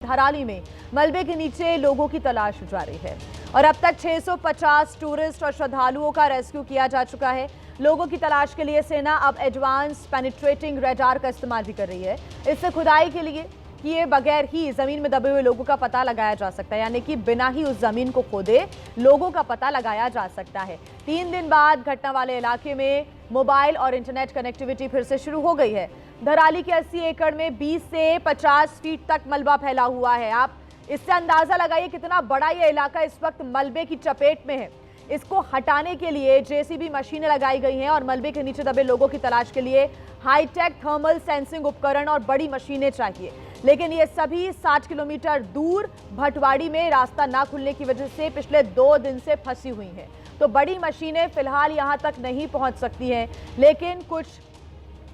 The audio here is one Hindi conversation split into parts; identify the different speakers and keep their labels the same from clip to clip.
Speaker 1: धराली में मलबे के नीचे लोगों की तलाश जारी है और अब तक 650 टूरिस्ट और श्रद्धालुओं का रेस्क्यू किया जा चुका है। लोगों की तलाश के लिए सेना अब एडवांस पेनिट्रेटिंग रडार का इस्तेमाल भी कर रही है। इससे खुदाई के लिए किए बगैर ही जमीन में दबे हुए लोगों का पता लगाया जा सकता है, यानी कि बिना ही उस जमीन को खोदे लोगों का पता लगाया जा सकता है। 3 दिन बाद घटना वाले इलाके में मोबाइल और इंटरनेट कनेक्टिविटी फिर से शुरू हो गई है। धराली के 80 एकड़ में 20 से 50 फीट तक मलबा फैला हुआ है। आप इससे अंदाजा लगाइए कितना बड़ा ये इलाका इस वक्त मलबे की चपेट में है। इसको हटाने के लिए जेसीबी मशीनें लगाई गई हैं और मलबे के नीचे दबे लोगों की तलाश के लिए हाईटेक थर्मल सेंसिंग उपकरण और बड़ी मशीनें चाहिए। लेकिन ये सभी 60 किलोमीटर दूर भटवाड़ी में रास्ता ना खुलने की वजह से पिछले 2 दिन से फंसी हुई हैं। तो बड़ी मशीनें फिलहाल यहां तक नहीं पहुंच सकती हैं, लेकिन कुछ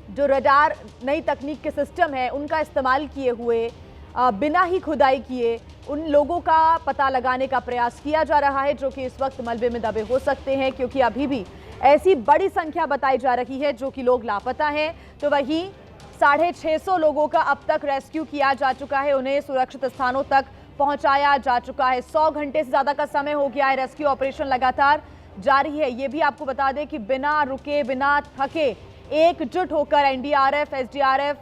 Speaker 1: जो रडार नई तकनीक के सिस्टम है उनका इस्तेमाल किए हुए बिना ही खुदाई किए उन लोगों का पता लगाने का प्रयास किया जा रहा है जो कि इस वक्त मलबे में दबे हो सकते हैं, क्योंकि अभी भी ऐसी बड़ी संख्या बताई जा रही है जो कि लोग लापता हैं। तो वहीं 650 लोगों का अब तक रेस्क्यू किया जा चुका है, उन्हें सुरक्षित स्थानों तक पहुंचाया जा चुका है। 100 घंटे से ज्यादा का समय हो गया है। रेस्क्यू ऑपरेशन लगातार जारी है। ये भी आपको बता दें कि बिना रुके बिना थके एकजुट होकर एनडीआरएफ, एसडीआरएफ,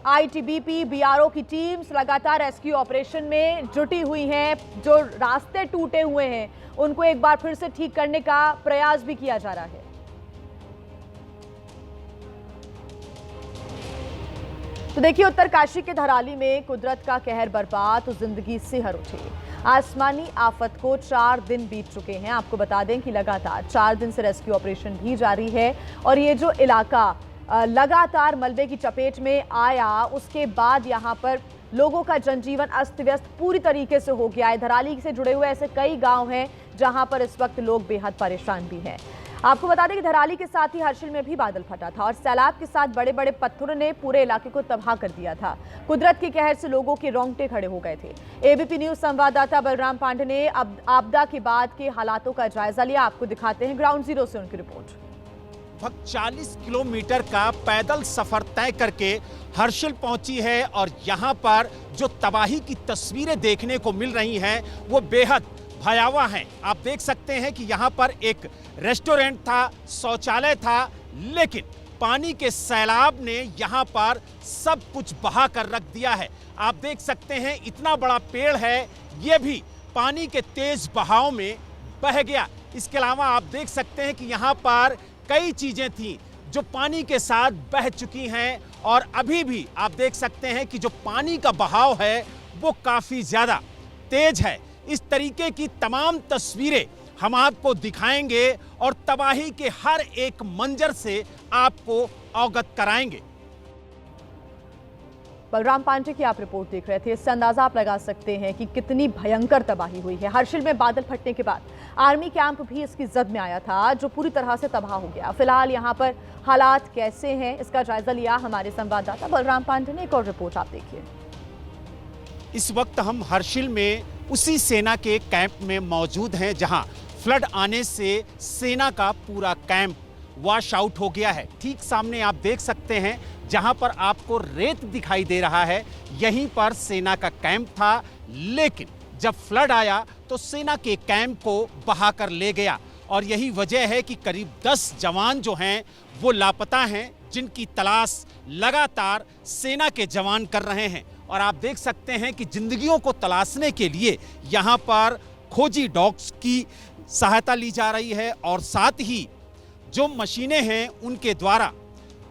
Speaker 1: आईटीबीपी, बीआरओ की टीम्स लगातार रेस्क्यू ऑपरेशन में जुटी हुई हैं। जो रास्ते टूटे हुए हैं उनको एक बार फिर से ठीक करने का प्रयास भी किया जा रहा है। तो देखिए, उत्तरकाशी के धराली में कुदरत का कहर बरपा तो जिंदगी सिहर उठी। आसमानी आफत को 4 दिन बीत चुके हैं। आपको बता दें कि लगातार 4 दिन से रेस्क्यू ऑपरेशन भी जारी है और ये जो इलाका लगातार मलबे की चपेट में आया उसके बाद यहाँ पर लोगों का जनजीवन अस्त व्यस्त पूरी तरीके से हो गया है। धराली से जुड़े हुए ऐसे कई गांव हैं जहां पर इस वक्त लोग बेहद परेशान भी हैं। आपको बता दें कि धराली के साथ ही हर्षिल में भी बादल फटा था और सैलाब के साथ बड़े बड़े पत्थरों ने पूरे इलाके को तबाह कर दिया था। कुदरत के कहर से लोगों के रोंगटे खड़े हो गए थे। एबीपी न्यूज संवाददाता बलराम पांडे ने अब आपदा के बाद के हालातों का जायजा लिया। आपको दिखाते हैं ग्राउंड जीरो से उनकी रिपोर्ट।
Speaker 2: लगभग 40 किलोमीटर का पैदल सफर तय करके हर्षिल पहुंची है और यहां पर जो तबाही की तस्वीरें देखने को मिल रही हैं वो बेहद भयावह हैं। आप देख सकते हैं कि यहां पर एक रेस्टोरेंट था, शौचालय था, लेकिन पानी के सैलाब ने यहां पर सब कुछ बहा कर रख दिया है। आप देख सकते हैं इतना बड़ा पेड़ है, ये भी पानी के तेज बहाव में बह गया। इसके अलावा आप देख सकते हैं कि यहां पर कई चीजें थीं जो पानी के साथ बह चुकी हैं और अभी भी आप देख सकते हैं कि जो पानी का बहाव है वो काफी ज्यादा तेज है। इस तरीके की तमाम तस्वीरें हम आपको दिखाएंगे और तबाही के हर एक मंजर से आपको अवगत कराएंगे।
Speaker 1: बलराम पांडे की आप रिपोर्ट देख रहे थे। इससे अंदाजा आप लगा सकते हैं कि कितनी भयंकर तबाही हुई है। हर्षिल में बादल फटने के बाद आर्मी कैंप भी इसकी जद में आया था जो पूरी तरह से तबाह हो गया। फिलहाल यहाँ पर हालात कैसे हैं इसका जायजा लिया हमारे संवाददाता बलराम पांडे ने। एक और रिपोर्ट आप देखिए।
Speaker 2: इस वक्त हम हर्षिल में उसी सेना के कैंप में मौजूद हैं जहां फ्लड आने से सेना का पूरा कैंप वॉश आउट हो गया है। ठीक सामने आप देख सकते हैं जहां पर आपको रेत दिखाई दे रहा है, यहीं पर सेना का कैंप था, लेकिन जब फ्लड आया तो सेना के कैंप को बहाकर ले गया और यही वजह है कि करीब 10 जवान जो हैं वो लापता हैं, जिनकी तलाश लगातार सेना के जवान कर रहे हैं। और आप देख सकते हैं कि जिंदगियों को तलाशने के लिए यहाँ पर खोजी डॉग्स की सहायता ली जा रही है और साथ ही जो मशीनें हैं उनके द्वारा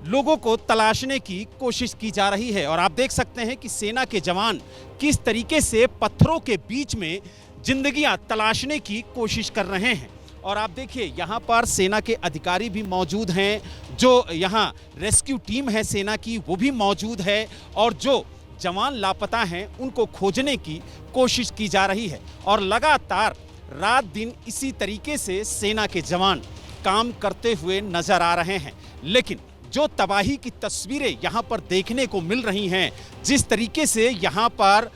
Speaker 2: लोगों को तलाशने की कोशिश की जा रही है। और आप देख सकते हैं कि सेना के जवान किस तरीके से पत्थरों के बीच में जिंदगियां तलाशने की कोशिश कर रहे हैं। और आप देखिए यहाँ पर सेना के अधिकारी भी मौजूद हैं, जो यहाँ रेस्क्यू टीम है सेना की वो भी मौजूद है और जो जवान लापता हैं उनको खोजने की कोशिश की जा रही है। और लगातार रात दिन इसी तरीके से सेना के जवान काम करते हुए नजर आ रहे हैं। लेकिन जो तबाही की तस्वीरें यहाँ पर देखने को मिल रही हैं, जिस तरीके से यहाँ पर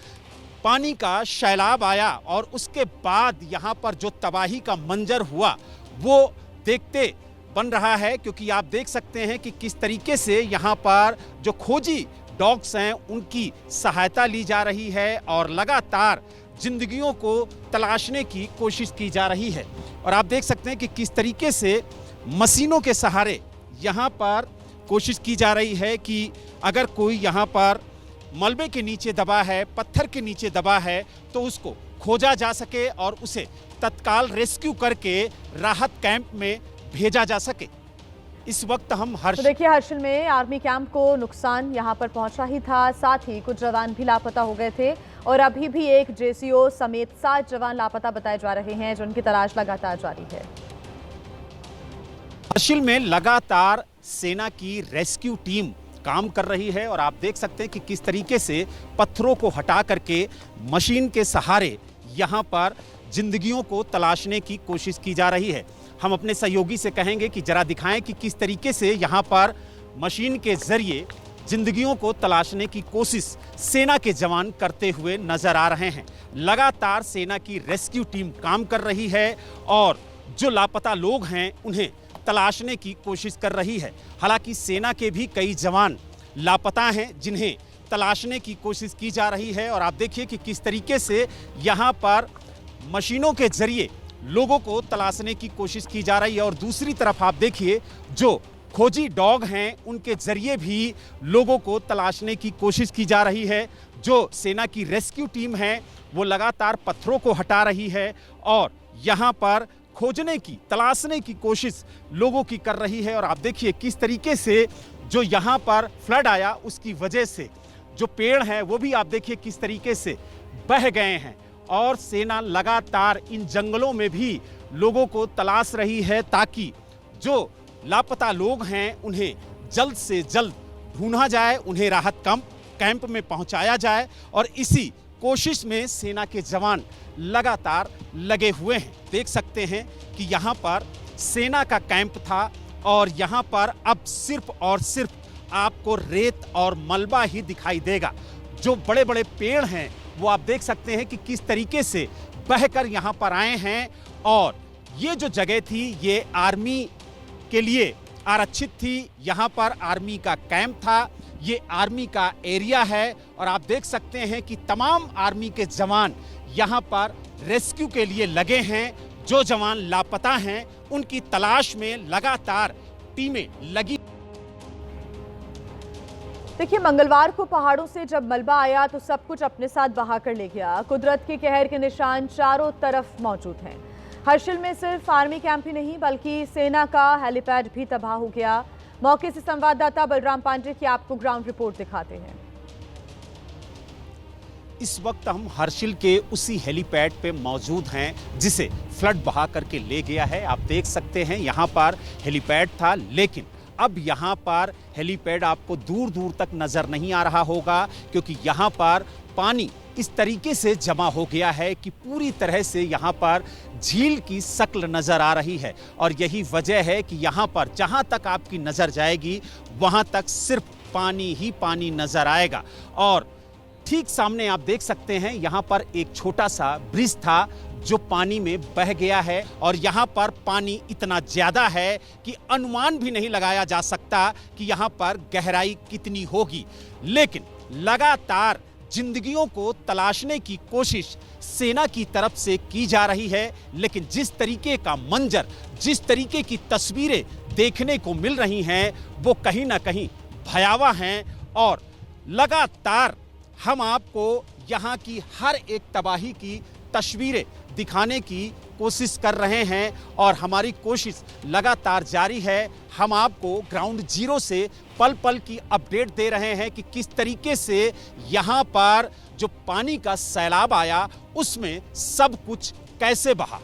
Speaker 2: पानी का सैलाब आया और उसके बाद यहाँ पर जो तबाही का मंजर हुआ वो देखते बन रहा है, क्योंकि आप देख सकते हैं कि किस तरीके से यहाँ पर जो खोजी डॉग्स हैं उनकी सहायता ली जा रही है और लगातार जिंदगियों को तलाशने की कोशिश की जा रही है। और आप देख सकते हैं कि किस तरीके से मशीनों के सहारे यहाँ पर कोशिश की जा रही है कि अगर कोई यहाँ पर मलबे के नीचे दबा है, पत्थर के नीचे दबा है, तो उसको खोजा जा सके और उसे तत्काल रेस्क्यू करके राहत कैंप में भेजा जा सके। इस वक्त हम
Speaker 1: तो देखिए, हर्षिल में आर्मी कैंप को नुकसान यहां पर पहुंचा ही था, साथ ही कुछ जवान भी लापता हो गए थे और अभी भी एक जेसीओ समेत 7 जवान लापता बताए जा रहे हैं, जिनकी तलाश लगातार जारी है।
Speaker 2: हर्षिल में लगातार सेना की रेस्क्यू टीम काम कर रही है और आप देख सकते हैं कि किस तरीके से पत्थरों को हटा करके मशीन के सहारे यहाँ पर जिंदगियों को तलाशने की कोशिश की जा रही है। हम अपने सहयोगी से कहेंगे कि जरा दिखाएं कि किस तरीके से यहाँ पर मशीन के जरिए जिंदगियों को तलाशने की कोशिश सेना के जवान करते हुए नजर आ रहे हैं। लगातार सेना की रेस्क्यू टीम काम कर रही है और जो लापता लोग हैं उन्हें तलाशने की कोशिश कर रही है। हालांकि सेना के भी कई जवान लापता हैं जिन्हें तलाशने की कोशिश की जा रही है और आप देखिए कि किस तरीके से यहाँ पर मशीनों के जरिए लोगों को तलाशने की कोशिश की जा रही है और दूसरी तरफ आप देखिए जो खोजी डॉग हैं उनके जरिए भी लोगों को तलाशने की कोशिश की जा रही है। जो सेना की रेस्क्यू टीम है वो लगातार पत्थरों को हटा रही है और यहाँ पर खोजने की, तलाशने की कोशिश लोगों की कर रही है। और आप देखिए किस तरीके से जो यहाँ पर फ्लड आया उसकी वजह से जो पेड़ हैं वो भी आप देखिए किस तरीके से बह गए हैं और सेना लगातार इन जंगलों में भी लोगों को तलाश रही है ताकि जो लापता लोग हैं उन्हें जल्द से जल्द ढूंढा जाए, उन्हें राहत कैंप में पहुंचाया जाए। और इसी कोशिश में सेना के जवान लगातार लगे हुए हैं। देख सकते हैं कि यहाँ पर सेना का कैंप था और यहाँ पर अब सिर्फ और सिर्फ आपको रेत और मलबा ही दिखाई देगा। जो बड़े बड़े पेड़ हैं वो आप देख सकते हैं कि किस तरीके से बहकर यहाँ पर आए हैं और ये जो जगह थी ये आर्मी के लिए आरक्षित थी। यहाँ पर आर्मी का कैंप था, ये आर्मी का एरिया है और आप देख सकते हैं कि तमाम आर्मी के जवान यहाँ पर रेस्क्यू के लिए लगे हैं। जो जवान लापता हैं उनकी तलाश में लगातार टीमें लगी।
Speaker 1: देखिए, मंगलवार को पहाड़ों से जब मलबा आया तो सब कुछ अपने साथ बहा कर ले गया। कुदरत के कहर के निशान चारों तरफ मौजूद हैं। हर्षिल में सिर्फ आर्मी कैंप ही नहीं बल्कि सेना का हेलीपैड भी तबाह हो गया। मौके से संवाददाता बलराम पांडे की आपको ग्राउंड रिपोर्ट दिखाते हैं।
Speaker 2: इस वक्त हम हर्षिल के उसी हेलीपैड पे मौजूद हैं जिसे फ्लड बहा करके ले गया है। आप देख सकते हैं यहाँ पर हेलीपैड था, लेकिन अब यहाँ पर हेलीपैड आपको दूर दूर तक नजर नहीं आ रहा होगा क्योंकि यहाँ पर पानी इस तरीके से जमा हो गया है कि पूरी तरह से यहाँ पर झील की शक्ल नजर आ रही है। और यही वजह है कि यहाँ पर जहाँ तक आपकी नजर जाएगी वहाँ तक सिर्फ पानी ही पानी नजर आएगा। और ठीक सामने आप देख सकते हैं यहाँ पर एक छोटा सा ब्रिज था जो पानी में बह गया है और यहाँ पर पानी इतना ज्यादा है कि अनुमान भी नहीं लगाया जा सकता कि यहाँ पर गहराई कितनी होगी। लेकिन लगातार जिंदगियों को तलाशने की कोशिश सेना की तरफ से की जा रही है, लेकिन जिस तरीके का मंजर, जिस तरीके की तस्वीरें देखने को मिल रही हैं वो कहीं ना कहीं भयावह हैं। और लगातार हम आपको यहाँ की हर एक तबाही की तस्वीरें दिखाने की कोशिश कर रहे हैं और हमारी कोशिश लगातार जारी है। हम आपको ग्राउंड जीरो से पल पल की अपडेट दे रहे हैं कि किस तरीके से यहाँ पर जो पानी का सैलाब आया उसमें सब कुछ कैसे बहा।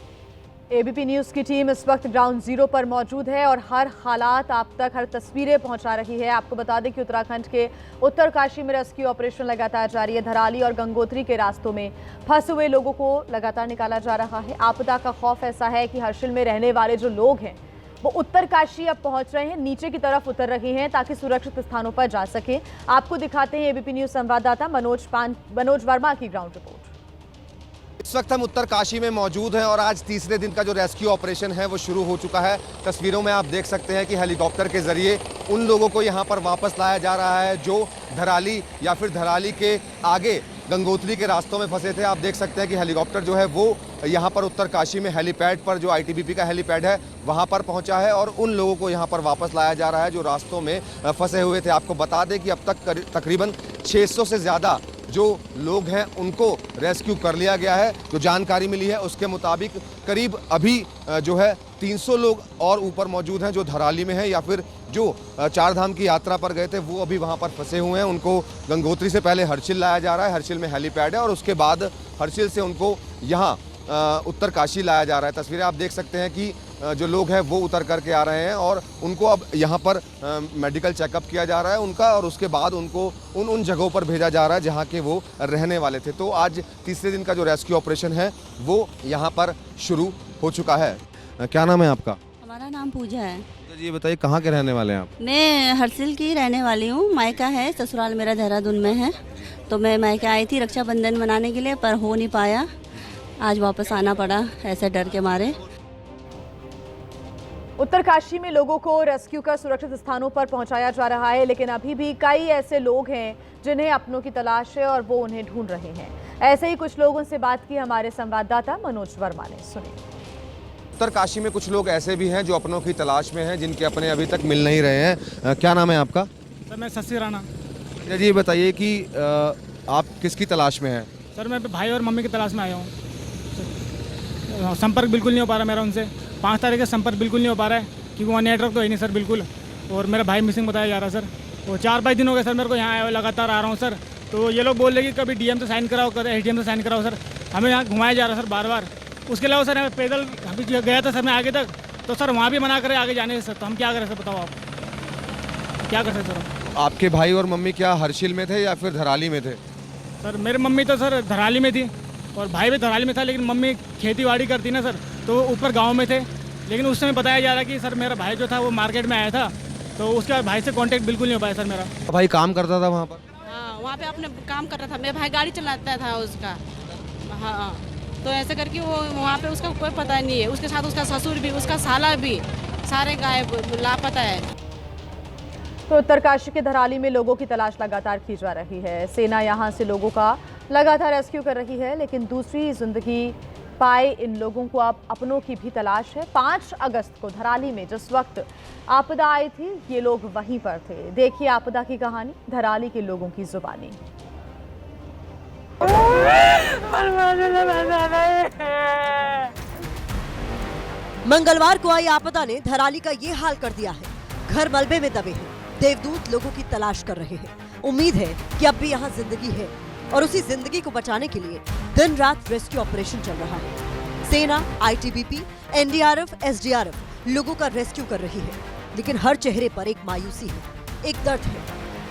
Speaker 1: एबीपी न्यूज़ की टीम इस वक्त ग्राउंड जीरो पर मौजूद है और हर हालात आप तक, हर तस्वीरें पहुंचा रही है। आपको बता दें कि उत्तराखंड के उत्तरकाशी में रेस्क्यू ऑपरेशन लगातार जारी है। धराली और गंगोत्री के रास्तों में फंसे हुए लोगों को लगातार निकाला जा रहा है। आपदा का खौफ ऐसा है कि हर्षिल में रहने वाले जो लोग हैं वो उत्तरकाशी अब पहुंच रहे हैं, नीचे की तरफ उतर रहे हैं ताकि सुरक्षित स्थानों पर जा सके। आपको दिखाते हैं एबीपी न्यूज़ संवाददाता मनोज वर्मा की ग्राउंड रिपोर्ट।
Speaker 2: इस
Speaker 3: इस वक्त हम उत्तरकाशी में मौजूद हैं और आज तीसरे दिन का जो रेस्क्यू ऑपरेशन है वो शुरू हो चुका है। तस्वीरों में आप देख सकते हैं कि हेलीकॉप्टर के जरिए उन लोगों को यहाँ पर वापस लाया जा रहा है जो धराली या फिर धराली के आगे गंगोत्री के रास्तों में फंसे थे। आप देख सकते हैं कि हेलीकॉप्टर जो है वो यहाँ पर उत्तरकाशी में हेलीपैड पर, जो आईटीबीपी का हेलीपैड है वहाँ पर पहुँचा है और उन लोगों को यहाँ पर वापस लाया जा रहा है जो रास्तों में फंसे हुए थे। आपको बता दें कि अब तक तकरीबन 600 से ज़्यादा जो लोग हैं उनको रेस्क्यू कर लिया गया है। जो जानकारी मिली है उसके मुताबिक करीब अभी जो है 300 लोग और ऊपर मौजूद हैं जो धराली में हैं या फिर जो चार धाम की यात्रा पर गए थे वो अभी वहां पर फंसे हुए हैं। उनको गंगोत्री से पहले हर्षिल लाया जा रहा है, हर्षिल में हेलीपैड है और उसके बाद हर्षिल से उनको यहाँ उत्तरकाशी लाया जा रहा है। तस्वीरें आप देख सकते हैं कि जो लोग हैं वो उतर करके आ रहे हैं और उनको अब यहाँ पर मेडिकल चेकअप किया जा रहा है उनका और उसके बाद उनको उन जगहों पर भेजा जा रहा है जहाँ के वो रहने वाले थे। तो आज तीसरे दिन का जो रेस्क्यू ऑपरेशन है वो यहाँ पर शुरू हो चुका है। क्या नाम है आपका?
Speaker 4: हमारा नाम पूजा है।
Speaker 3: ये बताइए कहाँ के रहने वाले हैं आप?
Speaker 4: मैं हर्षिल की रहने वाली हूँ। मायका है, ससुराल मेरा देहरादून में है। तो मैं मायका आई थी रक्षाबंधन मनाने के लिए पर हो नहीं पाया। आज वापस आना पड़ा ऐसे डर के मारे।
Speaker 1: उत्तरकाशी में लोगों को रेस्क्यू कर सुरक्षित स्थानों पर पहुंचाया जा रहा है, लेकिन अभी भी कई ऐसे लोग हैं जिन्हें अपनों की तलाश है और वो उन्हें ढूंढ रहे हैं। ऐसे ही कुछ लोगों से बात की हमारे संवाददाता मनोज वर्मा ने। सुनिए।
Speaker 3: उत्तरकाशी में कुछ लोग ऐसे भी हैं जो अपनों की तलाश में हैं, जिनके अपने अभी तक मिल नहीं रहे हैं। क्या नाम है आपका?
Speaker 5: सर मैं शशि राणा।
Speaker 3: जी ये बताइए कि आप किसकी तलाश में हैं?
Speaker 5: सर मैं भाई और मम्मी की तलाश में आया हूँ। संपर्क बिल्कुल नहीं हो पा रहा मेरा उनसे। 5 तारीख का संपर्क बिल्कुल नहीं हो पा रहा है क्योंकि वहाँ नेटवर्क तो है नहीं सर बिल्कुल। और मेरा भाई मिसिंग बताया जा रहा है सर। वो 4-5 दिन हो गए सर मेरे को यहाँ आया हुआ, लगातार आ रहा हूँ सर। तो ये लोग बोल रहे कि कभी डीएम से साइन कराओ, कभी एसडीएम से साइन कराओ सर। हमें यहाँ घुमाया जा रहा है सर बार बार। उसके अलावा सर हमें पैदल अभी गया था सर मैं आगे तक, तो सर वहाँ भी मना करें आगे जाने से सर। तो हम क्या करें सर, बताओ आप क्या कर सकते सर?
Speaker 3: आपके भाई और मम्मी क्या हर्षिल में थे या फिर धराली में थे?
Speaker 5: सर मेरी मम्मी तो सर धराली में थी और भाई भी धराली में था, लेकिन मम्मी खेती बाड़ी करती ना सर, तो ऊपर गांव में थे। लेकिन उस समय बताया जा रहा कि सर मेरा भाई जो था वो मार्केट में आया था, तो उसके बाद भाई से कांटेक्ट बिल्कुल नहीं हो पाया सर मेरा।
Speaker 3: भाई काम करता था वहाँ पर?
Speaker 6: हाँ वहाँ पे अपने काम कर रहा था। मेरा भाई गाड़ी चलाता था उसका। हाँ तो ऐसे करके वो वहाँ पे उसका कोई पता नहीं है। उसके साथ उसका ससुर भी, उसका साला भी, सारे गायब लापता है।
Speaker 1: तो उत्तरकाशी के धराली में लोगों की तलाश लगातार की जा रही है। सेना यहां से लोगों का लगातार रेस्क्यू कर रही है, लेकिन दूसरी जिंदगी पाए इन लोगों को अब अपनों की भी तलाश है। 5 अगस्त को धराली में जिस वक्त आपदा आई थी ये लोग वहीं पर थे। देखिए आपदा की कहानी धराली के लोगों की जुबानी।
Speaker 7: मंगलवार को आई आपदा ने धराली का ये हाल कर दिया है। घर मलबे में दबे हैं, देवदूत लोगों की तलाश कर रहे हैं। उम्मीद है कि अब भी यहाँ जिंदगी है और उसी जिंदगी को बचाने के लिए दिन रात रेस्क्यू ऑपरेशन चल रहा है। सेना, आईटीबीपी, एनडीआरएफ, एसडीआरएफ लोगों का रेस्क्यू कर रही है, लेकिन हर चेहरे पर एक मायूसी है, एक दर्द है,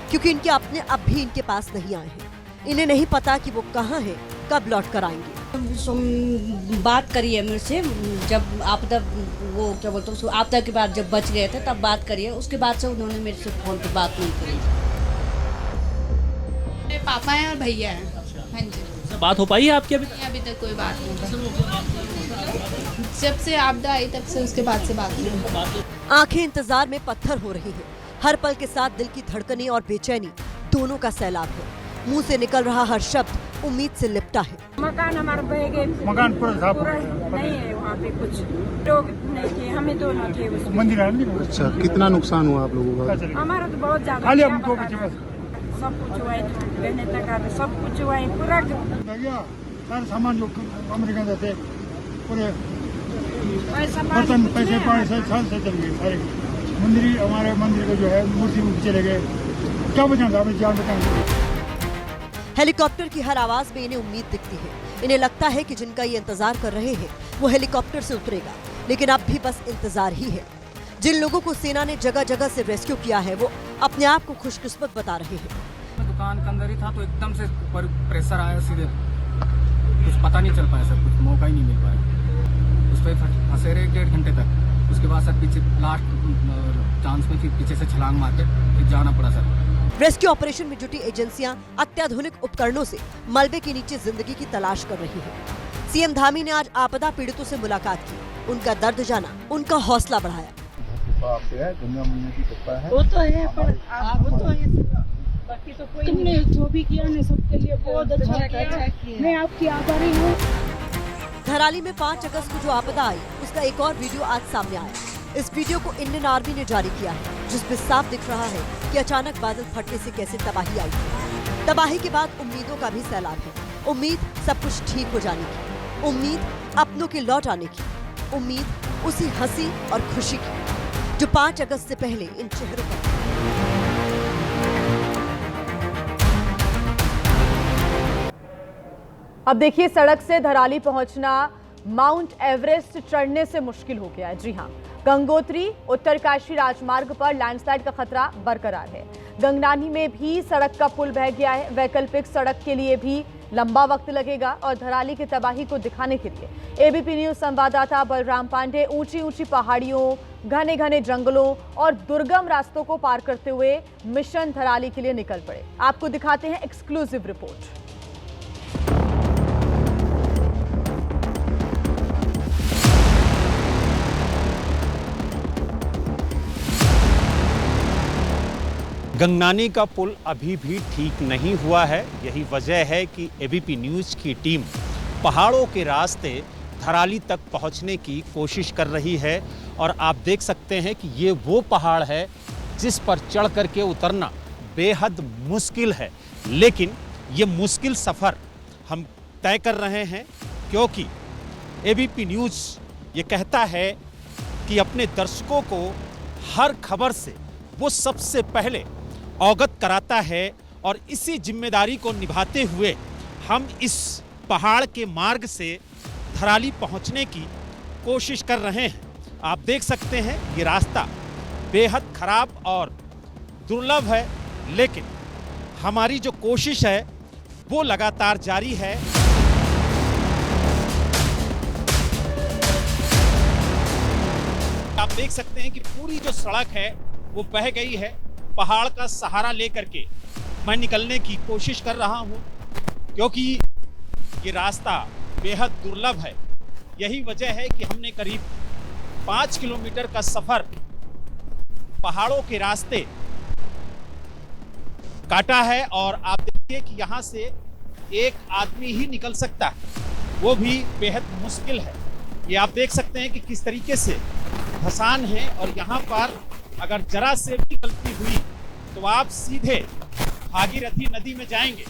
Speaker 7: क्योंकि इनके अपने अब भी इनके पास नहीं आए हैं। इन्हें नहीं पता कि वो कहाँ हैं, कब लौट कर आएंगे।
Speaker 4: बात करिए मेरे से जब आपदा, वो क्या बोलते हैं, आपदा के बाद जब बच गए थे तब बात करिए। उसके बाद से उन्होंने मेरे से फोन पे बात नहीं करी।
Speaker 6: मेरे पापा हैं और भैया हैं। हाँ जी।
Speaker 8: बात हो पाई है आपकी अभी?
Speaker 6: अभी तक कोई बात नहीं। जब से आपदा आई तब से उसके बाद से बात नहीं।
Speaker 7: आंखें इंतजार में पत्थर हो रही हैं। हर पल के साथ दिल की धड़कनें और बेचैनी दोनों का सैलाब है। मुंह से निकल रहा हर शब्द उम्मीद से लिपटा है।
Speaker 9: मकान हमारा बह गए,
Speaker 5: मकान पूरा
Speaker 9: नहीं है वहाँ पे, कुछ लोग नहीं थे, हमें दोनों थे उसमें।
Speaker 5: मंदिर।
Speaker 10: अच्छा, कितना नुकसान हुआ आप लोगों का?
Speaker 9: हमारा तो बहुत ज्यादा, सब कुछ हुआ है, गहने तक सब कुछ हुआ है पूरा।
Speaker 5: सारे सामान जो अमेरिका से थे पूरे
Speaker 9: बर्तन,
Speaker 5: पैसे से चल गए सारे। मंदिर, हमारे मंदिर को जो है मूर्ति चले गए। क्या बचा था, जान बचाएंगे।
Speaker 7: हेलीकॉप्टर की हर आवाज में इन्हें उम्मीद दिखती है। इन्हें लगता है कि जिनका ये इंतजार कर रहे हैं वो हेलीकॉप्टर से उतरेगा, लेकिन अब भी बस इंतजार ही है। जिन लोगों को सेना ने जगह जगह से रेस्क्यू किया है वो अपने आप को खुशकिस्मत बता रहे हैं।
Speaker 5: दुकान के अंदर ही था तो एकदम से ऊपर प्रेशर आया सीधे, कुछ पता नहीं चल पाया सर, कुछ मौका ही नहीं मिल पाया। उस पर फंसे रहे 1.5 घंटे तक। उसके बाद सर पीछे लास्ट चांस में फिर पीछे से छलांग मार के फिर जाना पड़ा सर।
Speaker 7: रेस्क्यू ऑपरेशन में जुटी एजेंसियां अत्याधुनिक उपकरणों से मलबे के नीचे जिंदगी की तलाश कर रही हैं। सीएम धामी ने आज आपदा पीड़ितों से मुलाकात की, उनका दर्द जाना, उनका हौसला बढ़ाया।
Speaker 9: वो तो है, पर वो तो है, बाकी तो कोई तुमने जो भी किया ने सबके लिए बहुत अच्छा किया। मैं आपकी आभारी हूँ।
Speaker 7: धराली में 5 अगस्त को जो आपदा आई, उसका एक और वीडियो आज सामने आया। इस वीडियो को इंडियन आर्मी ने जारी किया है, जिसमें साफ दिख रहा है कि अचानक बादल फटने से कैसे तबाही आई। तबाही के बाद उम्मीदों का भी सैलाब है। उम्मीद सब कुछ ठीक हो जाने की, उम्मीद अपनों के लौट आने की, उम्मीद उसी हंसी और खुशी की जो 5 अगस्त से पहले इन चेहरों पर।
Speaker 1: अब देखिए, सड़क से धराली पहुंचना माउंट एवरेस्ट चढ़ने से मुश्किल हो गया है। जी हां, गंगोत्री उत्तरकाशी राजमार्ग पर लैंडस्लाइड का खतरा बरकरार है। गंगनानी में भी सड़क का पुल बह गया है। वैकल्पिक सड़क के लिए भी लंबा वक्त लगेगा। और धराली की तबाही को दिखाने के लिए एबीपी न्यूज संवाददाता बलराम पांडे ऊंची ऊंची पहाड़ियों, घने घने जंगलों और दुर्गम रास्तों को पार करते हुए मिशन धराली के लिए निकल पड़े। आपको दिखाते हैं एक्सक्लूसिव रिपोर्ट।
Speaker 2: गंगनानी का पुल अभी भी ठीक नहीं हुआ है। यही वजह है कि एबीपी न्यूज़ की टीम पहाड़ों के रास्ते धराली तक पहुंचने की कोशिश कर रही है। और आप देख सकते हैं कि ये वो पहाड़ है जिस पर चढ़ करके उतरना बेहद मुश्किल है। लेकिन ये मुश्किल सफ़र हम तय कर रहे हैं, क्योंकि एबीपी न्यूज़ ये कहता है कि अपने दर्शकों को हर खबर से वो सबसे पहले अवगत कराता है। और इसी जिम्मेदारी को निभाते हुए हम इस पहाड़ के मार्ग से धराली पहुंचने की कोशिश कर रहे हैं। आप देख सकते हैं ये रास्ता बेहद खराब और दुर्लभ है, लेकिन हमारी जो कोशिश है वो लगातार जारी है। आप देख सकते हैं कि पूरी जो सड़क है वो बह गई है। पहाड़ का सहारा लेकर के मैं निकलने की कोशिश कर रहा हूं, क्योंकि ये रास्ता बेहद दुर्लभ है। यही वजह है कि हमने करीब 5 किलोमीटर का सफर पहाड़ों के रास्ते काटा है। और आप देखिए कि यहाँ से एक आदमी ही निकल सकता है, वो भी बेहद मुश्किल है। ये आप देख सकते हैं कि किस तरीके से धसान है। और यहाँ पर अगर जरा से भी गलती हुई तो आप सीधे भागीरथी नदी में जाएंगे।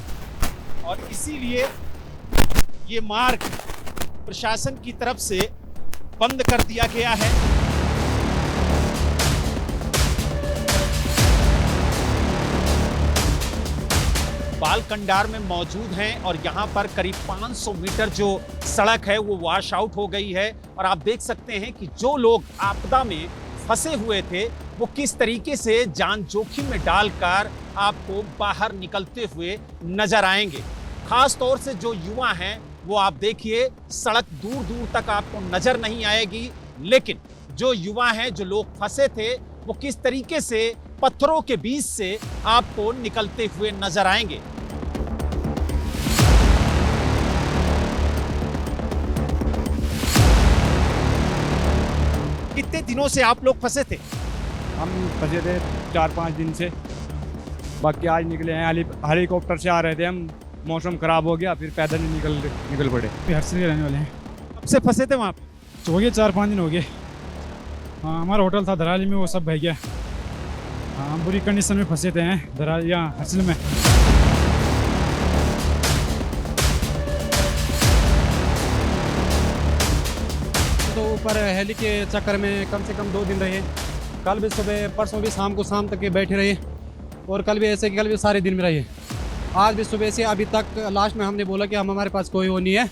Speaker 2: और इसीलिए ये मार्ग प्रशासन की तरफ से बंद कर दिया गया है। बालकंडार में मौजूद हैं और यहाँ पर करीब 500 मीटर जो सड़क है वो वॉश आउट हो गई है। और आप देख सकते हैं कि जो लोग आपदा में फंसे हुए थे वो किस तरीके से जान जोखिम में डालकर आपको बाहर निकलते हुए नजर आएंगे। खास तौर से जो युवा हैं वो आप देखिए, सड़क दूर दूर तक आपको नजर नहीं आएगी, लेकिन जो युवा हैं, जो लोग फंसे थे, वो किस तरीके से पत्थरों के बीच से आपको निकलते हुए नजर आएंगे। कितने दिनों से आप लोग फंसे थे?
Speaker 5: हम फंसे थे 4-5 दिन से। बाकी आज निकले हैं, हेलीकॉप्टर से आ रहे थे हम, मौसम खराब हो गया, फिर पैदल ही निकल पड़े। हर्षिल के रहने वाले हैं।
Speaker 2: कब से फंसे थे वहाँ पे?
Speaker 5: हो गए 4-5 दिन हो गए। हाँ, हमारा होटल था धराली में, वो सब बह गया। हाँ, हम बुरी कंडीशन में फंसे थे धराली यहाँ हर्षिल में।
Speaker 8: तो ऊपर हेली के चक्कर में कम से कम 2 दिन रहे। कल भी सुबह, परसों भी शाम तक बैठे रहे। और कल भी ऐसे कि कल भी सारे दिन में रहे। आज भी सुबह से अभी तक लास्ट में हमने बोला कि हमारे पास कोई वो नहीं है,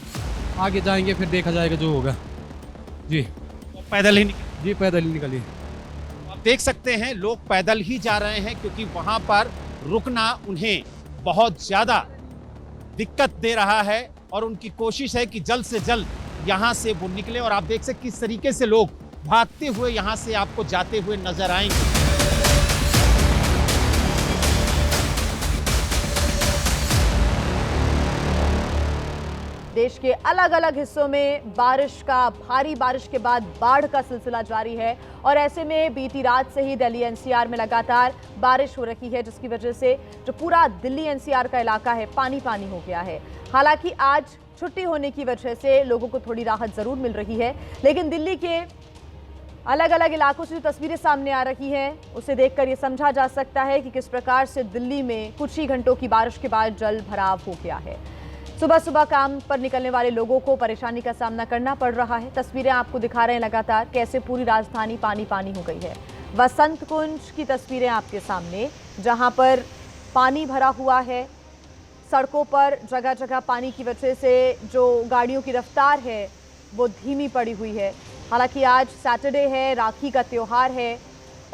Speaker 8: आगे जाएंगे फिर देखा जाएगा जो होगा। जी
Speaker 2: पैदल ही निकले?
Speaker 8: जी पैदल ही निकलिए।
Speaker 2: आप देख सकते हैं लोग पैदल ही जा रहे हैं, क्योंकि वहाँ पर रुकना उन्हें बहुत ज़्यादा दिक्कत दे रहा है। और उनकी कोशिश है कि जल्द से जल्द यहाँ से वो निकले। और आप देख सकते किस तरीके से लोग भागते हुए यहाँ से आपको जाते हुए नजर आएंगे।
Speaker 1: देश के अलग अलग हिस्सों में भारी बारिश के बाद बाढ़ का सिलसिला जारी है और ऐसे में बीती रात से ही दिल्ली एनसीआर में लगातार बारिश हो रही है, जिसकी वजह से जो पूरा दिल्ली एनसीआर का इलाका है पानी पानी हो गया है। हालांकि आज छुट्टी होने की वजह से लोगों को थोड़ी राहत जरूर मिल रही है, लेकिन दिल्ली के अलग अलग इलाकों से जो तस्वीरें सामने आ रही हैं उसे देखकर ये समझा जा सकता है कि किस प्रकार से दिल्ली में कुछ ही घंटों की बारिश के बाद जल भराव हो गया है। सुबह सुबह काम पर निकलने वाले लोगों को परेशानी का सामना करना पड़ रहा है। तस्वीरें आपको दिखा रहे हैं लगातार कैसे पूरी राजधानी पानी पानी हो गई है। वसंत कुंज की तस्वीरें आपके सामने, जहां पर पानी भरा हुआ है, सड़कों पर जगह जगह पानी की वजह से जो गाड़ियों की रफ्तार है वो धीमी पड़ी हुई है। हालांकि आज सैटरडे है, राखी का त्यौहार है,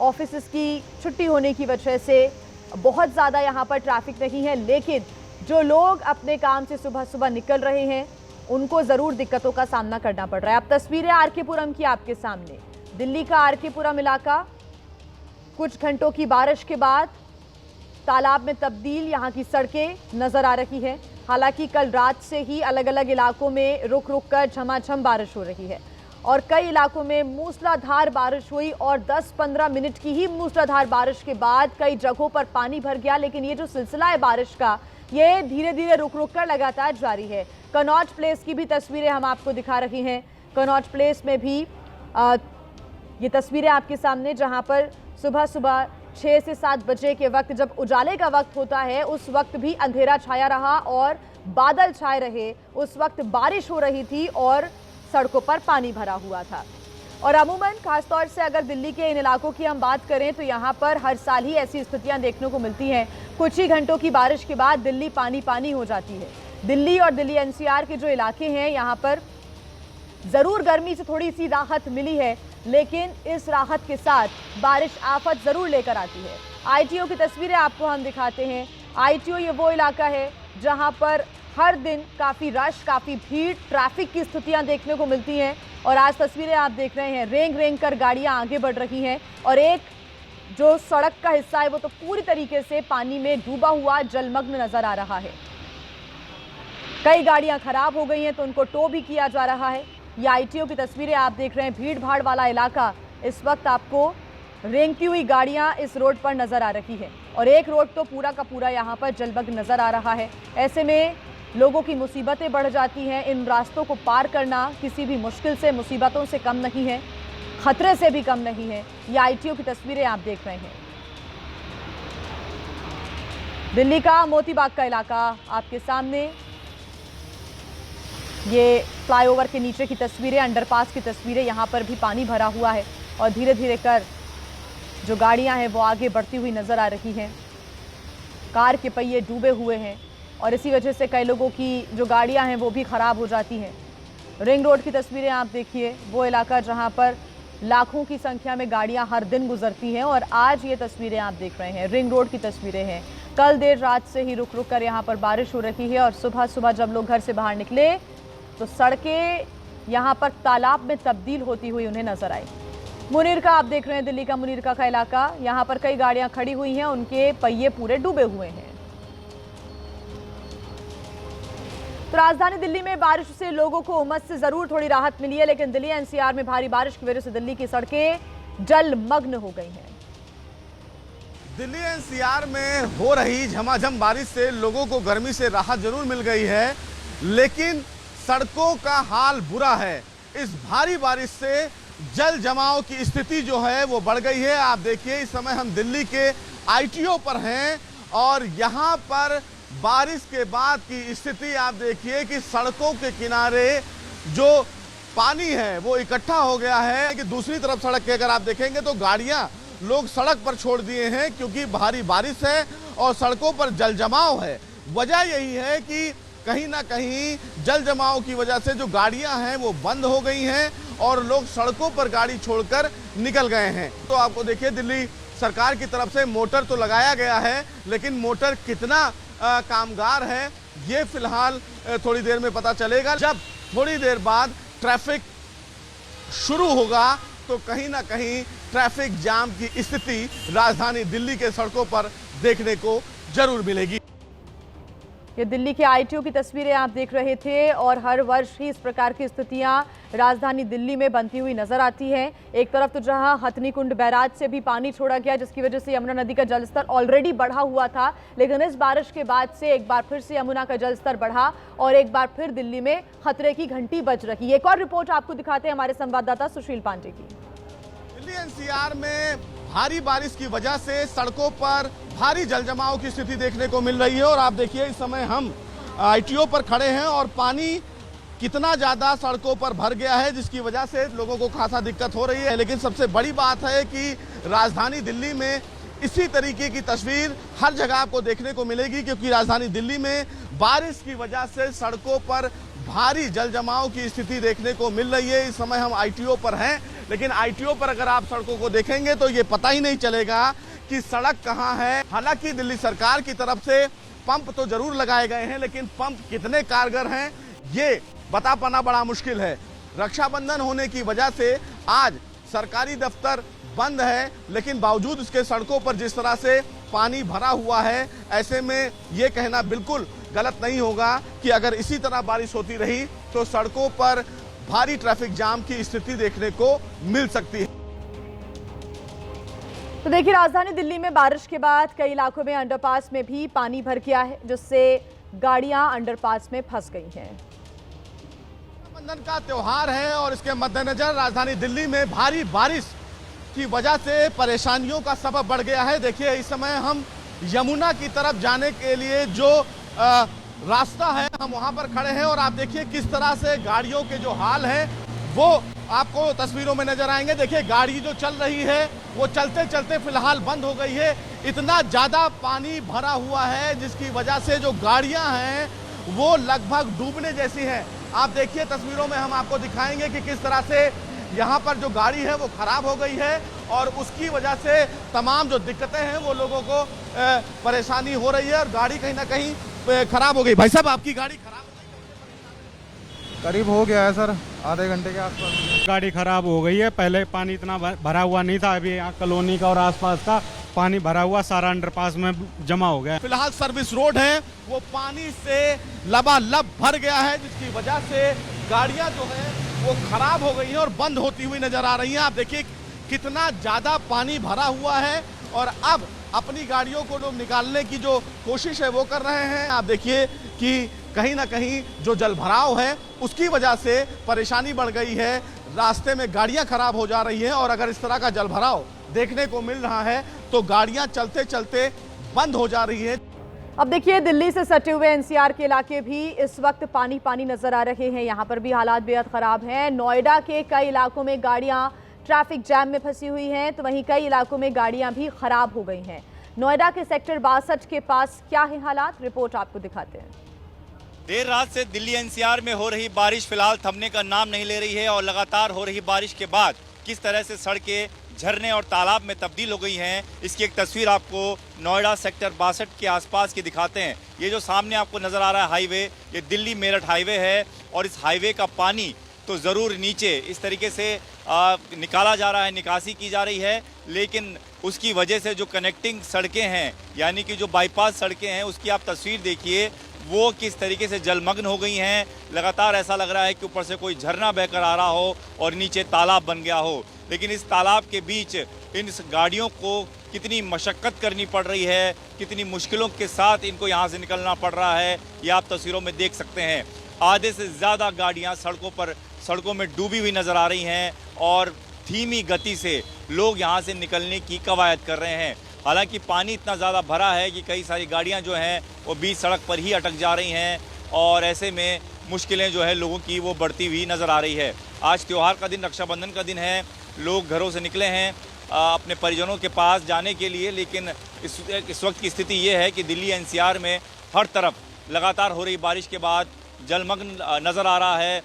Speaker 1: ऑफिस की छुट्टी होने की वजह से बहुत ज़्यादा यहाँ पर ट्रैफिक नहीं है, लेकिन जो लोग अपने काम से सुबह सुबह निकल रहे हैं उनको ज़रूर दिक्कतों का सामना करना पड़ रहा है। अब तस्वीरें आर.के. पुरम की आपके सामने, दिल्ली का आर.के. पुरम इलाका कुछ घंटों की बारिश के बाद तालाब में तब्दील यहाँ की सड़कें नज़र आ रही है। हालांकि कल रात से ही अलग अलग इलाकों में रुक रुक कर झमाझम बारिश हो रही है और कई इलाकों में मूसलाधार बारिश हुई और 10-15 मिनट की ही मूसलाधार बारिश के बाद कई जगहों पर पानी भर गया। लेकिन ये जो सिलसिला है बारिश का, ये धीरे धीरे रुक रुक कर लगातार जारी है। कनॉट प्लेस की भी तस्वीरें हम आपको दिखा रही हैं। कनॉट प्लेस में भी ये तस्वीरें आपके सामने, जहां पर सुबह सुबह 6 से 7 बजे के वक्त जब उजाले का वक्त होता है उस वक्त भी अंधेरा छाया रहा और बादल छाए रहे। उस वक्त बारिश हो रही थी और सड़कों पर पानी भरा हुआ था। और अमूमन खासतौर से अगर दिल्ली के इन इलाकों की हम बात करें तो यहाँ पर हर साल ही ऐसी स्थितियाँ देखने को मिलती हैं। कुछ ही घंटों की बारिश के बाद दिल्ली पानी पानी हो जाती है। दिल्ली और दिल्ली एनसीआर के जो इलाके हैं यहाँ पर ज़रूर गर्मी से थोड़ी सी राहत मिली है, लेकिन इस राहत के साथ बारिश आफत ज़रूर लेकर आती है। आईटीओ की तस्वीरें आपको हम दिखाते हैं। आईटीओ ये वो इलाका है जहाँ पर हर दिन काफ़ी रश, काफ़ी भीड़, ट्रैफिक की स्थितियाँ देखने को मिलती हैं। और आज तस्वीरें आप देख रहे हैं, रेंग रेंग कर गाड़ियाँ आगे बढ़ रही हैं और एक जो सड़क का हिस्सा है वो तो पूरी तरीके से पानी में डूबा हुआ जलमग्न नज़र आ रहा है। कई गाड़ियाँ खराब हो गई हैं तो उनको टो भी किया जा रहा है। ये आईटीओ की तस्वीरें आप देख रहे हैं। भीड़ भाड़ वाला इलाका, इस वक्त आपको रेंगती हुई गाड़ियां इस रोड पर नज़र आ रही है और एक रोड तो पूरा का पूरा यहाँ पर जलमग्न नज़र आ रहा है। ऐसे में लोगों की मुसीबतें बढ़ जाती हैं। इन रास्तों को पार करना किसी भी मुश्किल से, मुसीबतों से कम नहीं है, खतरे से भी कम नहीं है। ये आईटीओ की तस्वीरें आप देख रहे हैं। दिल्ली का मोतीबाग का इलाका आपके सामने, ये फ्लाईओवर के नीचे की तस्वीरें, अंडरपास की तस्वीरें। यहाँ पर भी पानी भरा हुआ है और धीरे धीरे कर जो गाड़ियाँ हैं वो आगे बढ़ती हुई नज़र आ रही हैं। कार के पहिए डूबे हुए हैं और इसी वजह से कई लोगों की जो गाड़ियाँ हैं वो भी ख़राब हो जाती हैं। रिंग रोड की तस्वीरें आप देखिए, वो इलाका जहाँ पर लाखों की संख्या में गाड़ियाँ हर दिन गुजरती हैं और आज ये तस्वीरें आप देख रहे हैं रिंग रोड की तस्वीरें हैं। कल देर रात से ही रुक रुक कर यहाँ पर बारिश हो रही है और सुबह सुबह जब लोग घर से बाहर निकले तो सड़कें यहाँ पर तालाब में तब्दील होती हुई उन्हें नजर आई। मुनीरका आप देख रहे हैं, दिल्ली का मुनीरका का इलाका, यहाँ पर कई गाड़ियाँ खड़ी हुई हैं, उनके पहिए पूरे डूबे हुए हैं। तो राजधानी दिल्ली में बारिश से लोगों को उमस से जरूर थोड़ी राहत मिली है, लेकिन दिल्ली एनसीआर में भारी बारिश की वजह से दिल्ली की सड़कें जलमग्न हो गई हैं।
Speaker 3: दिल्ली एनसीआर में हो रही झमाझम बारिश से लोगों को गर्मी से राहत जरूर मिल गई है, लेकिन सड़कों का हाल बुरा है। इस भारी बारिश से जल जमाव की स्थिति जो है वो बढ़ गई है। आप देखिए, इस समय हम दिल्ली के आईटीओ पर हैं और यहाँ पर बारिश के बाद की स्थिति आप देखिए कि सड़कों के किनारे जो पानी है वो इकट्ठा हो गया है कि दूसरी तरफ सड़क के अगर आप देखेंगे तो गाड़ियाँ लोग सड़क पर छोड़ दिए हैं क्योंकि भारी बारिश है और सड़कों पर जल जमाव है। वजह यही है कि कहीं ना कहीं जल जमाव की वजह से जो गाड़ियां हैं वो बंद हो गई हैं और लोग सड़कों पर गाड़ी छोड़कर निकल गए हैं। तो आपको देखिए, दिल्ली सरकार की तरफ से मोटर तो लगाया गया है, लेकिन मोटर कितना कामगार है ये फिलहाल थोड़ी देर में पता चलेगा। जब थोड़ी देर बाद ट्रैफिक शुरू होगा तो कहीं ना कहीं ट्रैफिक जाम की स्थिति राजधानी दिल्ली के सड़कों पर देखने को जरूर मिलेगी।
Speaker 1: ये दिल्ली के आईटीओ की तस्वीरें आप देख रहे थे और हर वर्ष ही इस प्रकार की स्थितियां राजधानी दिल्ली में बनती हुई नजर आती हैं। एक तरफ तो जहां हथनी कुंड बैराज से भी पानी छोड़ा गया, जिसकी वजह से यमुना नदी का जलस्तर ऑलरेडी बढ़ा हुआ था, लेकिन इस बारिश के बाद से एक बार फिर से यमुना का जलस्तर बढ़ा और एक बार फिर दिल्ली में खतरे की घंटी बज रही। एक और रिपोर्ट आपको दिखाते हैं हमारे संवाददाता सुशील पांडे की।
Speaker 11: दिल्ली एनसीआर में भारी बारिश की वजह से सड़कों पर भारी जलजमाव की स्थिति देखने को मिल रही है और आप देखिए इस समय हम आईटीओ पर खड़े हैं और पानी कितना ज़्यादा सड़कों पर भर गया है, जिसकी वजह से लोगों को खासा दिक्कत हो रही है। लेकिन सबसे बड़ी बात है कि राजधानी दिल्ली में इसी तरीके की तस्वीर हर जगह आपको देखने को मिलेगी, क्योंकि राजधानी दिल्ली में बारिश की वजह से सड़कों पर भारी जलजमाव की स्थिति देखने को मिल रही है। इस समय हम आईटीओ पर हैं, लेकिन आईटीओ पर अगर आप सड़कों को देखेंगे तो ये पता ही नहीं चलेगा कि सड़क कहाँ है। हालांकि दिल्ली सरकार की तरफ से पंप तो जरूर लगाए गए हैं, लेकिन पंप कितने कारगर हैं ये बता पाना बड़ा मुश्किल है। रक्षाबंधन होने की वजह से आज सरकारी दफ्तर बंद है, लेकिन बावजूद इसके सड़कों पर जिस तरह से पानी भरा हुआ है, ऐसे में ये कहना बिल्कुल गलत नहीं होगा कि अगर इसी तरह बारिश होती रही तो सड़कों पर भारी ट्रैफिक जाम की स्थिति देखने को मिल सकती है।
Speaker 1: तो देखिए, राजधानी दिल्ली में बारिश के बाद कई इलाकों में अंडरपास में भी पानी भर गया है, जिससे गाड़ियां अंडरपास में फंस गई हैं।
Speaker 11: रक्षाबंधन का त्योहार है और इसके मद्देनजर राजधानी दिल्ली में भारी बारिश की वजह से परेशानियों का सबब बढ़ गया है। देखिए, इस समय हम यमुना की तरफ जाने के लिए जो रास्ता है, हम वहां पर खड़े हैं और आप देखिए किस तरह से गाड़ियों के जो हाल है वो आपको तस्वीरों में नजर आएंगे। देखिए, गाड़ी जो चल रही है वो चलते चलते फिलहाल बंद हो गई है। इतना ज्यादा पानी भरा हुआ है जिसकी वजह से जो गाड़ियां हैं वो लगभग डूबने जैसी हैं। आप देखिए, तस्वीरों में हम आपको दिखाएंगे कि किस तरह से यहाँ पर जो गाड़ी है वो खराब हो गई है और उसकी वजह से तमाम जो दिक्कतें हैं वो लोगों को परेशानी हो रही है और गाड़ी कहीं ना कहीं खराब हो गई। भाई साहब, आपकी गाड़ी खराब
Speaker 10: करीब हो गया है सर, आधे घंटे के आसपास
Speaker 5: गाड़ी खराब हो गई है। पहले पानी इतना भरा हुआ नहीं था, अभी यहाँ कॉलोनी का और आसपास का पानी भरा हुआ सारा अंडरपास में जमा हो गया।
Speaker 11: फिलहाल सर्विस रोड है वो पानी से लबालब भर गया है, जिसकी वजह से गाड़ियां जो है वो खराब हो गई हैं और बंद होती हुई नजर आ रही हैं। आप देखिए कितना ज्यादा पानी भरा हुआ है और अब अपनी गाड़ियों को लोग निकालने की जो कोशिश है वो कर रहे हैं। आप देखिए कि कहीं ना कहीं जो जलभराव है उसकी वजह से परेशानी बढ़ गई है, रास्ते में गाड़ियां खराब हो जा रही हैं और अगर इस तरह का जलभराव देखने को मिल रहा है तो गाड़ियां चलते चलते बंद हो जा रही है।
Speaker 1: अब देखिए, दिल्ली से सटे हुए एनसीआर के इलाके भी इस वक्त पानी पानी नजर आ रहे हैं। यहाँ पर भी हालात बेहद खराब हैं। नोएडा के कई इलाकों में गाड़ियां ट्रैफिक जैम में फंसी हुई हैं, तो वहीं कई इलाकों में गाड़ियां भी खराब हो गई हैं। नोएडा के सेक्टर 62 के पास क्या है हालात, रिपोर्ट आपको दिखाते हैं।
Speaker 12: देर रात से दिल्ली एनसीआर में हो रही बारिश फिलहाल थमने का नाम नहीं ले रही है और लगातार हो रही बारिश के बाद किस तरह से सड़कें झरने और तालाब में तब्दील हो गई हैं, इसकी एक तस्वीर आपको नोएडा सेक्टर 62 के आसपास की दिखाते हैं। ये जो सामने आपको नज़र आ रहा है हाईवे, ये दिल्ली मेरठ हाईवे है और इस हाईवे का पानी तो ज़रूर नीचे इस तरीके से निकाला जा रहा है, निकासी की जा रही है, लेकिन उसकी वजह से जो कनेक्टिंग सड़कें हैं यानी कि जो बाईपास सड़कें हैं उसकी आप तस्वीर देखिए वो किस तरीके से जलमग्न हो गई हैं। लगातार ऐसा लग रहा है कि ऊपर से कोई झरना बहकर आ रहा हो और नीचे तालाब बन गया हो, लेकिन इस तालाब के बीच इन गाड़ियों को कितनी मशक्क़त करनी पड़ रही है, कितनी मुश्किलों के साथ इनको यहाँ से निकलना पड़ रहा है, ये आप तस्वीरों में देख सकते हैं। आधे से ज़्यादा गाड़ियाँ सड़कों में डूबी हुई नज़र आ रही हैं और धीमी गति से लोग यहाँ से निकलने की कवायद कर रहे हैं। हालांकि पानी इतना ज़्यादा भरा है कि कई सारी गाड़ियाँ जो हैं वो बीच सड़क पर ही अटक जा रही हैं और ऐसे में मुश्किलें जो है लोगों की वो बढ़ती हुई नज़र आ रही है। आज त्यौहार का दिन, रक्षाबंधन का दिन है, लोग घरों से निकले हैं अपने परिजनों के पास जाने के लिए, लेकिन इस वक्त की स्थिति ये है कि दिल्ली एनसीआर में हर तरफ लगातार हो रही बारिश के बाद जलमग्न नज़र आ रहा है।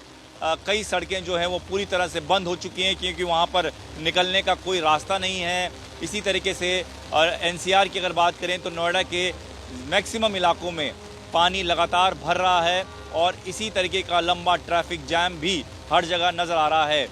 Speaker 12: कई सड़कें जो हैं वो पूरी तरह से बंद हो चुकी हैं क्योंकि वहाँ पर निकलने का कोई रास्ता नहीं है। इसी तरीके से एनसीआर की अगर बात करें तो नोएडा के मैक्सिमम इलाकों में पानी लगातार भर रहा है और इसी तरीके का लंबा ट्रैफिक जैम भी हर जगह नज़र आ रहा है।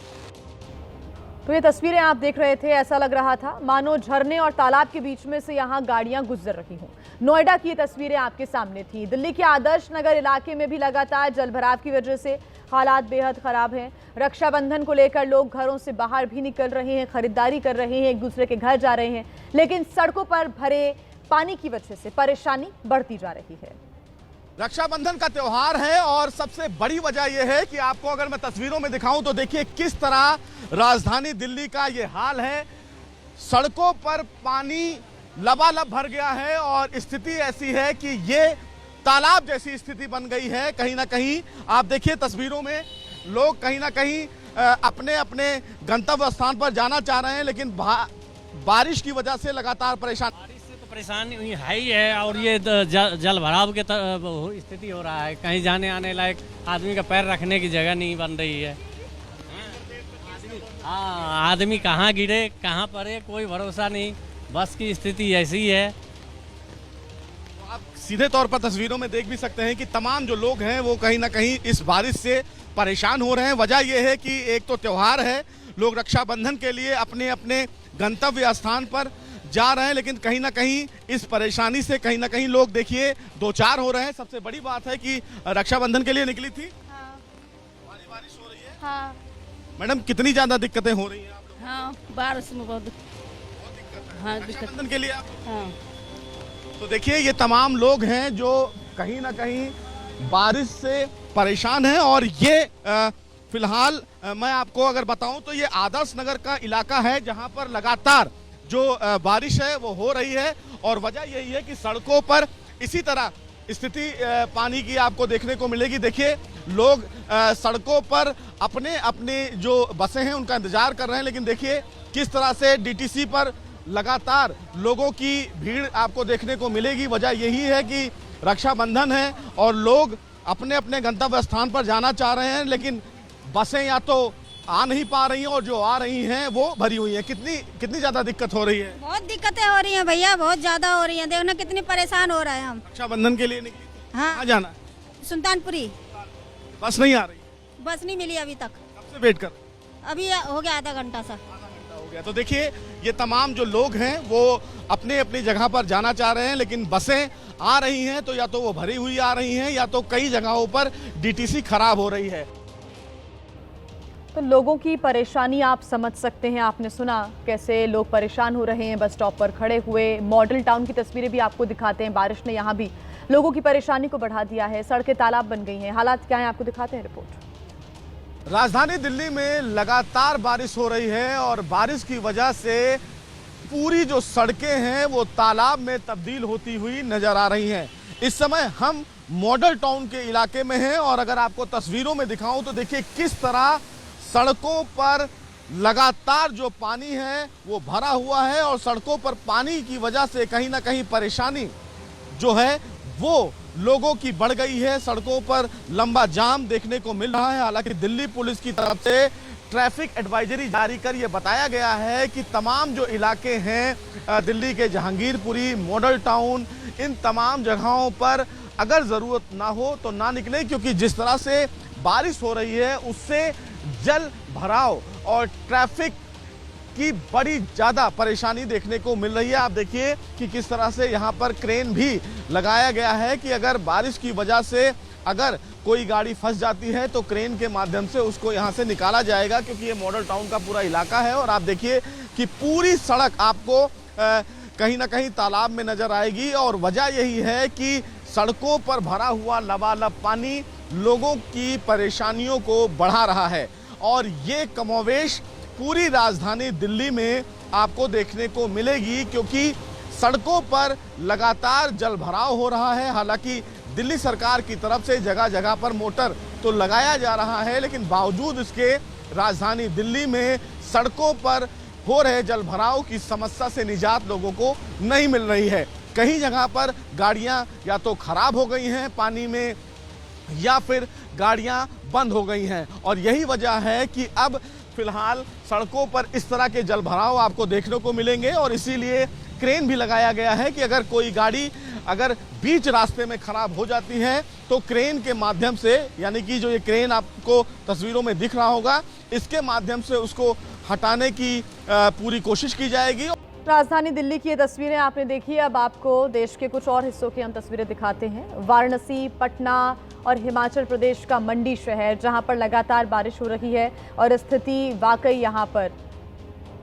Speaker 1: तो ये तस्वीरें आप देख रहे थे, ऐसा लग रहा था मानो झरने और तालाब के बीच में से यहाँ गाड़ियां गुजर रही हों। नोएडा की ये तस्वीरें आपके सामने थी। दिल्ली के आदर्श नगर इलाके में भी लगातार जलभराव की वजह से हालात बेहद खराब हैं। रक्षाबंधन को लेकर लोग घरों से बाहर भी निकल रहे हैं, खरीदारी कर रहे हैं, एक दूसरे के घर जा रहे हैं, लेकिन सड़कों पर भरे पानी की वजह से परेशानी बढ़ती जा रही है।
Speaker 11: रक्षाबंधन का त्योहार है और सबसे बड़ी वजह यह है कि आपको अगर मैं तस्वीरों में दिखाऊं तो देखिए किस तरह राजधानी दिल्ली का ये हाल है। सड़कों पर पानी लबालब भर गया है और स्थिति ऐसी है कि ये तालाब जैसी स्थिति बन गई है। कहीं ना कहीं आप देखिए तस्वीरों में लोग कहीं ना कहीं अपने अपने गंतव्य स्थान पर जाना चाह रहे हैं, लेकिन बारिश की वजह से लगातार
Speaker 13: परेशानी है ही है। और ये जल भराव के स्थिति हो रहा है, कहीं जाने आने लायक आदमी का पैर रखने की जगह नहीं बन रही है। हाँ, आदमी कहाँ गिरे कहाँ पड़े कोई भरोसा नहीं, बस की स्थिति ऐसी है।
Speaker 11: आप सीधे तौर पर तस्वीरों में देख भी सकते हैं कि तमाम जो लोग हैं वो कहीं ना कहीं इस बारिश से परेशान हो रहे हैं। वजह यह है कि एक तो त्योहार है, लोग रक्षाबंधन के लिए अपने अपने गंतव्य स्थान पर जा रहे हैं, लेकिन कहीं ना कहीं इस परेशानी से कहीं ना कहीं लोग देखिए दो चार हो रहे हैं। सबसे बड़ी बात है कि रक्षाबंधन के लिए निकली थी, बारिश हो रही है।
Speaker 6: हाँ।
Speaker 11: मैडम कितनी ज्यादा दिक्कतें हो रही हैं आप लोगों को?
Speaker 6: हाँ, बारिश में बहुत हाँ,
Speaker 11: रक्षाबंधन के लिए आप
Speaker 6: हाँ।
Speaker 11: तो देखिए ये तमाम लोग हैं जो कहीं ना कहीं बारिश से परेशान हैं। और ये फिलहाल मैं आपको अगर बताऊं तो ये आदर्श नगर का इलाका है जहां पर लगातार जो बारिश है वो हो रही है। और वजह यही है कि सड़कों पर इसी तरह स्थिति पानी की आपको देखने को मिलेगी। देखिए लोग सड़कों पर अपने अपने जो बसें हैं उनका इंतजार कर रहे हैं, लेकिन देखिए किस तरह से डीटीसी पर लगातार लोगों की भीड़ आपको देखने को मिलेगी। वजह यही है कि रक्षाबंधन है और लोग अपने अपने गंतव्य स्थान पर जाना चाह रहे हैं, लेकिन बसें या तो आ नहीं पा रही हैं और जो आ रही हैं वो भरी हुई हैं। कितनी ज्यादा दिक्कत हो रही है?
Speaker 14: बहुत दिक्कतें हो रही हैं भैया, बहुत ज्यादा हो रही हैं। देखना कितनी परेशान हो रहे हैं हम।
Speaker 11: रक्षाबंधन के लिए निकली?
Speaker 14: हाँ।
Speaker 11: कहाँ जाना?
Speaker 14: सुल्तानपुरी।
Speaker 11: बस नहीं आ रही?
Speaker 14: बस नहीं मिली अभी तक।
Speaker 11: कब से वेट कर?
Speaker 14: अभी हो गया आधा घंटा सा।
Speaker 11: हो गया। तो देखिए ये तमाम जो लोग हैं वो अपने अपनी जगह पर जाना चाह रहे हैं, लेकिन बसें आ रही हैं तो या तो वो भरी हुई आ रही हैं या तो कई जगहों पर डीटीसी खराब हो रही है।
Speaker 1: तो लोगों की परेशानी आप समझ सकते हैं। आपने सुना कैसे लोग परेशान हो रहे हैं बस स्टॉप पर खड़े हुए। मॉडल टाउन की तस्वीरें भी आपको दिखाते हैं। बारिश ने यहाँ भी लोगों की परेशानी को बढ़ा दिया है, सड़कें तालाब बन गई हैं। हालात क्या हैं आपको दिखाते हैं रिपोर्ट।
Speaker 11: राजधानी दिल्ली में लगातार बारिश हो रही है और बारिश की वजह से पूरी जो सड़कें हैं वो तालाब में तब्दील होती हुई नजर आ रही हैं। इस समय हम मॉडल टाउन के इलाके में हैं और अगर आपको तस्वीरों में दिखाऊं तो देखिए किस तरह सड़कों पर लगातार जो पानी है वो भरा हुआ है और सड़कों पर पानी की वजह से कहीं ना कहीं परेशानी जो है वो लोगों की बढ़ गई है। सड़कों पर लंबा जाम देखने को मिल रहा है। हालांकि दिल्ली पुलिस की तरफ से ट्रैफिक एडवाइजरी जारी कर यह बताया गया है कि तमाम जो इलाके हैं दिल्ली के जहांगीरपुरी, मॉडल टाउन, इन तमाम जगहों पर अगर ज़रूरत ना हो तो ना निकले, क्योंकि जिस तरह से बारिश हो रही है उससे जल भराव और ट्रैफिक की बड़ी ज़्यादा परेशानी देखने को मिल रही है। आप देखिए कि किस तरह से यहाँ पर क्रेन भी लगाया गया है कि अगर बारिश की वजह से अगर कोई गाड़ी फंस जाती है तो क्रेन के माध्यम से उसको यहाँ से निकाला जाएगा, क्योंकि ये मॉडल टाउन का पूरा इलाका है। और आप देखिए कि पूरी सड़क आपको कहीं ना कहीं तालाब में नजर आएगी और वजह यही है कि सड़कों पर भरा हुआ लबालब पानी लोगों की परेशानियों को बढ़ा रहा है। और ये कमोवेश पूरी राजधानी दिल्ली में आपको देखने को मिलेगी, क्योंकि सड़कों पर लगातार जल भराव हो रहा है। हालांकि दिल्ली सरकार की तरफ से जगह जगह पर मोटर तो लगाया जा रहा है, लेकिन बावजूद इसके राजधानी दिल्ली में सड़कों पर हो रहे जल भराव की समस्या से निजात लोगों को नहीं मिल रही है। कई जगह पर गाड़ियां या तो खराब हो गई हैं पानी में या फिर गाड़ियां बंद हो गई हैं। और यही वजह है कि अब फिलहाल सड़कों पर इस तरह के जल भराव आपको देखने को मिलेंगे और इसीलिए क्रेन भी लगाया गया है कि अगर कोई गाड़ी अगर बीच रास्ते में खराब हो जाती है तो क्रेन के माध्यम से, यानी कि जो ये क्रेन आपको तस्वीरों में दिख रहा होगा, इसके माध्यम से उसको हटाने की पूरी कोशिश की जाएगी।
Speaker 1: राजधानी दिल्ली की ये तस्वीरें आपने देखी। अब आपको देश के कुछ और हिस्सों की हम तस्वीरें दिखाते हैं। वाराणसी, पटना और हिमाचल प्रदेश का मंडी शहर, जहां पर लगातार बारिश हो रही है और स्थिति वाकई यहां पर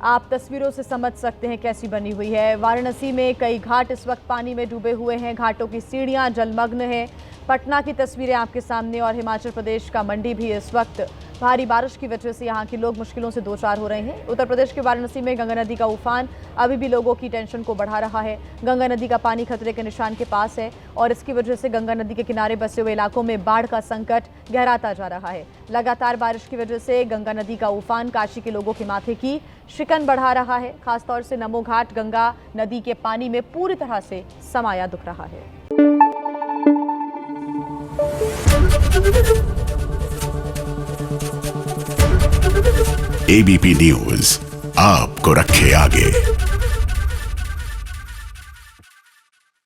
Speaker 1: आप तस्वीरों से समझ सकते हैं कैसी बनी हुई है। वाराणसी में कई घाट इस वक्त पानी में डूबे हुए हैं, घाटों की सीढ़ियां जलमग्न हैं। पटना की तस्वीरें आपके सामने और हिमाचल प्रदेश का मंडी भी इस वक्त भारी बारिश की वजह से यहां के लोग मुश्किलों से दो चार हो रहे हैं। उत्तर प्रदेश के वाराणसी में गंगा नदी का उफान अभी भी लोगों की टेंशन को बढ़ा रहा है। गंगा नदी का पानी खतरे के निशान के पास है और इसकी वजह से गंगा नदी के किनारे बसे हुए इलाकों में बाढ़ का संकट गहराता जा रहा है। लगातार बारिश की वजह से गंगा नदी का उफान काशी के लोगों के माथे की शिकन बढ़ा रहा है। खासतौर से नमो घाट गंगा नदी के पानी में पूरी तरह से समाया दिख रहा है।
Speaker 15: एबीपी न्यूज आपको रखे आगे।